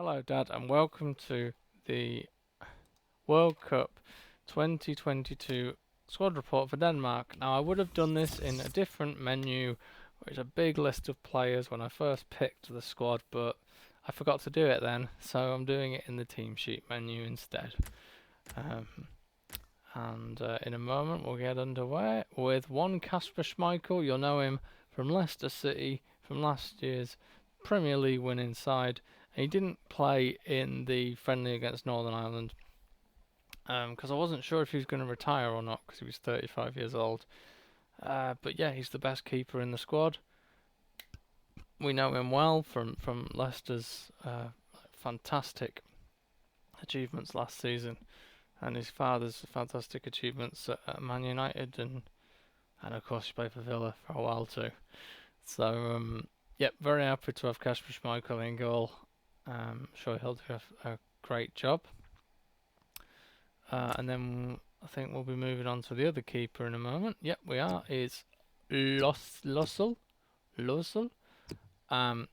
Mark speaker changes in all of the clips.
Speaker 1: Hello, Dad, and welcome to the World Cup 2022 squad report for Denmark. Now, I would have done this in a different menu, which is a big list of players when I first picked the squad, but I forgot to do it then, so I'm doing it in the team sheet menu instead. And in a moment, we'll get underway with one Kasper Schmeichel. You'll know him from Leicester City from last year's Premier League winning side. And he didn't play in the friendly against Northern Ireland because I wasn't sure if he was going to retire or not because he was 35 years old. But yeah, he's the best keeper in the squad. We know him well from Leicester's fantastic achievements last season and his father's fantastic achievements at Man United, and of course he played for Villa for a while too. So yep, very happy to have Kasper Schmeichel in goal. Sure he'll do a great job. And then I think we'll be moving on to the other keeper in a moment. Yep, we are. Is Lossel. Um,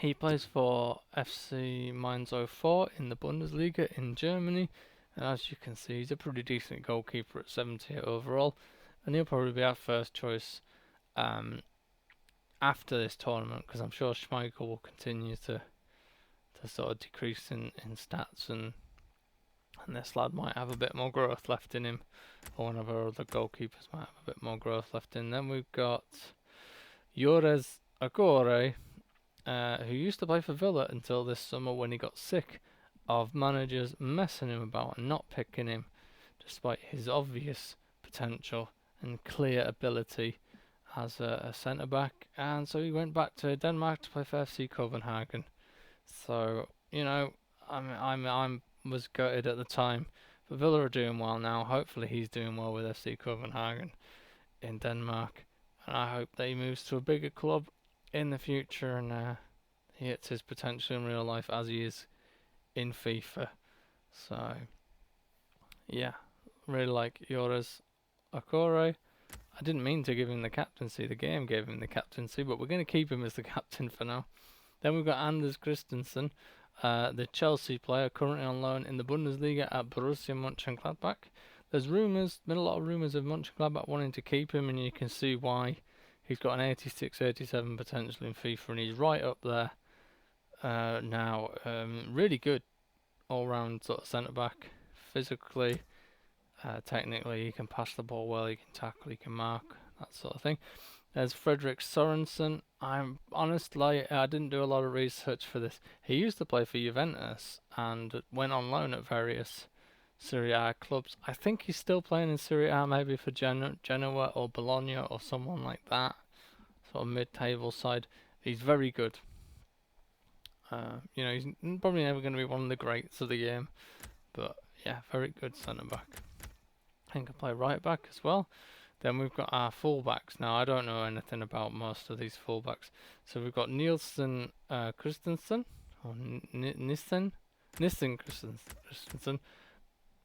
Speaker 1: he plays for FC Mainz 04 in the Bundesliga in Germany. And as you can see, he's a pretty decent goalkeeper at 70 overall. And he'll probably be our first choice after this tournament because I'm sure Schmeichel will continue to sort of decrease in stats, and this lad might have a bit more growth left in him, or one of our other goalkeepers might have a bit more growth left in. Then we've got Jores Agore, who used to play for Villa until this summer when he got sick of managers messing him about and not picking him, despite his obvious potential and clear ability as a centre back, and so he went back to Denmark to play for FC Copenhagen. So I was gutted at the time, but Villa are doing well now. Hopefully, he's doing well with FC Copenhagen in Denmark, and I hope that he moves to a bigger club in the future and he hits his potential in real life as he is in FIFA. So yeah, really like Joris Okore. I didn't mean to give him the captaincy. The game gave him the captaincy, but we're going to keep him as the captain for now. Then we've got Anders Christensen, the Chelsea player currently on loan in the Bundesliga at Borussia Mönchengladbach. There's been a lot of rumours of Mönchengladbach wanting to keep him, and you can see why. He's got an 86, 87 potential in FIFA, and he's right up there now. Really good all-round sort of centre-back, physically, technically. He can pass the ball well, he can tackle, he can mark, that sort of thing. There's Frederick Sorensen. I'm honestly, I didn't do a lot of research for this. He used to play for Juventus and went on loan at various Serie A clubs. I think he's still playing in Serie A, maybe for Genoa or Bologna or someone like that, sort of mid-table side. He's very good. He's probably never going to be one of the greats of the game, but yeah, very good centre back. And can play right back as well. Then we've got our fullbacks. Now, I don't know anything about most of these fullbacks. So we've got Nielsen Christensen, or Nissen Christensen,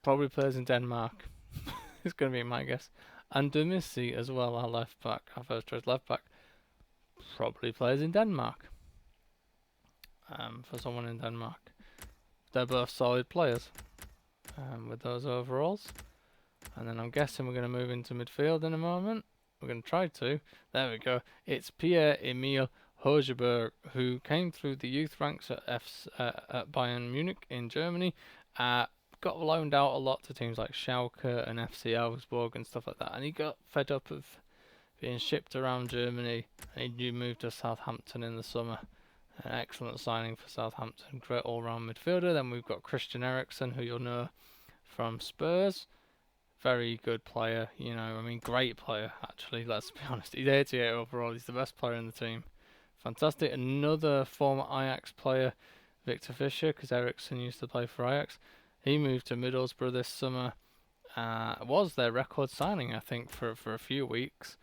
Speaker 1: probably plays in Denmark. It's going to be my guess. And Demisi as well, our left back, our first choice left back, probably plays in Denmark. For someone in Denmark. They're both solid players with those overalls. And then I'm guessing we're going to move into midfield in a moment. We're going to try to. There we go. It's Pierre-Emile Højbjerg, who came through the youth ranks at Bayern Munich in Germany. Got loaned out a lot to teams like Schalke and FC Augsburg and stuff like that. And he got fed up of being shipped around Germany. And he moved to Southampton in the summer. An excellent signing for Southampton. Great all-round midfielder. Then we've got Christian Eriksen, who you'll know from Spurs. Very good player, great player actually, let's be honest. He's 88 overall, he's the best player in the team. Fantastic. Another former Ajax player, Victor Fischer, because Eriksen used to play for Ajax. He moved to Middlesbrough this summer. Was their record signing, I think, for a few weeks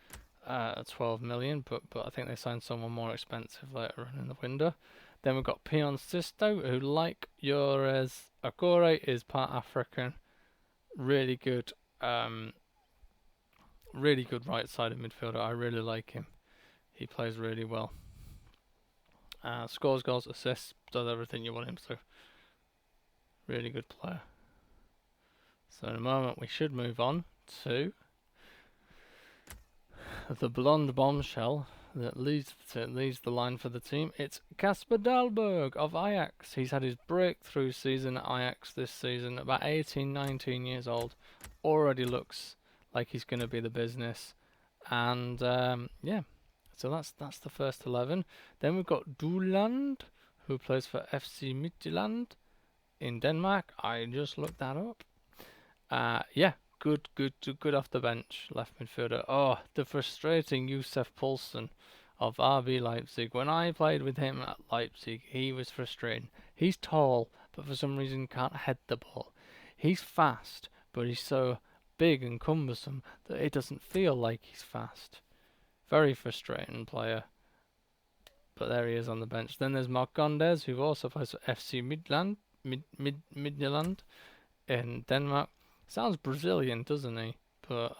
Speaker 1: at 12 million, but I think they signed someone more expensive later on in the window. Then we've got Pion Sisto, who, like Jores Agore, is part African. Really good. Really good right-sided midfielder. I really like him. He plays really well. Scores goals, assists, does everything you want him to. Really good player. So in a moment we should move on to the blonde bombshell that leads the line for the team. It's Casper Dahlberg of Ajax. He's had his breakthrough season at Ajax this season, about 18, 19 years old. Already looks like he's going to be the business. And yeah, so that's the first 11. Then we've got Duland, who plays for FC Midtjylland in Denmark. I just looked that up. Yeah, good off the bench, left midfielder. Oh, the frustrating Yusuf Poulsen of RB Leipzig. When I played with him at Leipzig, he was frustrating. He's tall, but for some reason can't head the ball. He's fast, but he's so big and cumbersome that it doesn't feel like he's fast. Very frustrating player. But there he is on the bench. Then there's Mark Gondes, who also plays for FC Midtjylland in Denmark. Sounds Brazilian, doesn't he? But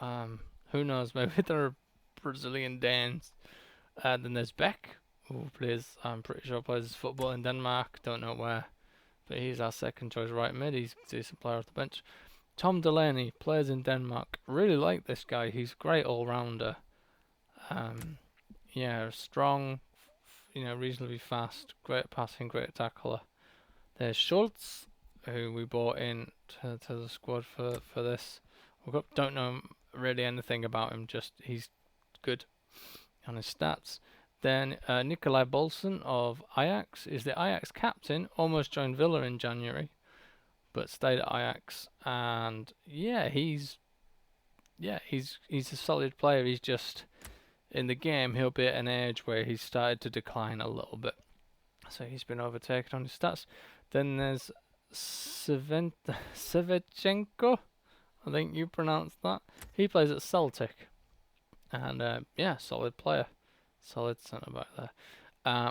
Speaker 1: who knows? Maybe they're Brazilian Danes. Then there's Beck, who plays, I'm pretty sure plays football in Denmark. Don't know where, but he's our second choice right mid. He's a decent player off the bench. Tom Delaney plays in Denmark. Really like this guy. He's a great all-rounder. Yeah, strong, reasonably fast, great passing, great tackler. There's Schultz, who we bought in to the squad for this. Don't know really anything about him, just he's good on his stats. Then Nikolai Bolsen of Ajax is the Ajax captain, almost joined Villa in January, but stayed at Ajax. And yeah, he's a solid player. He's just in the game, he'll be at an age where he's started to decline a little bit, so he's been overtaken on his stats. Then there's Savchenko, I think you pronounce that. He plays at Celtic, and yeah, solid player, solid centre back there.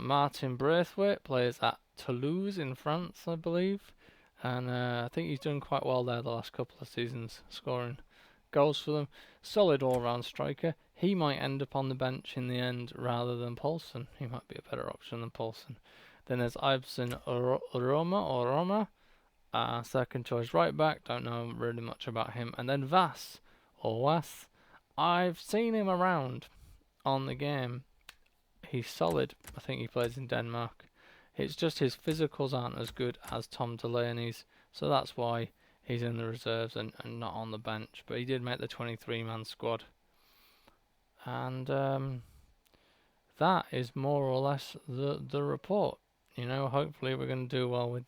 Speaker 1: Martin Braithwaite plays at Toulouse in France, I believe, and I think he's done quite well there the last couple of seasons, scoring goals for them. Solid all-round striker. He might end up on the bench in the end rather than Poulsen. He might be a better option than Poulsen. Then there's Ibsen Roma, second choice right back. Don't know really much about him. And then Vas. I've seen him around on the game. He's solid. I think he plays in Denmark. It's just his physicals aren't as good as Tom Delaney's, so that's why he's in the reserves and not on the bench. But he did make the 23-man squad. And that is more or less the report. Hopefully we're going to do well with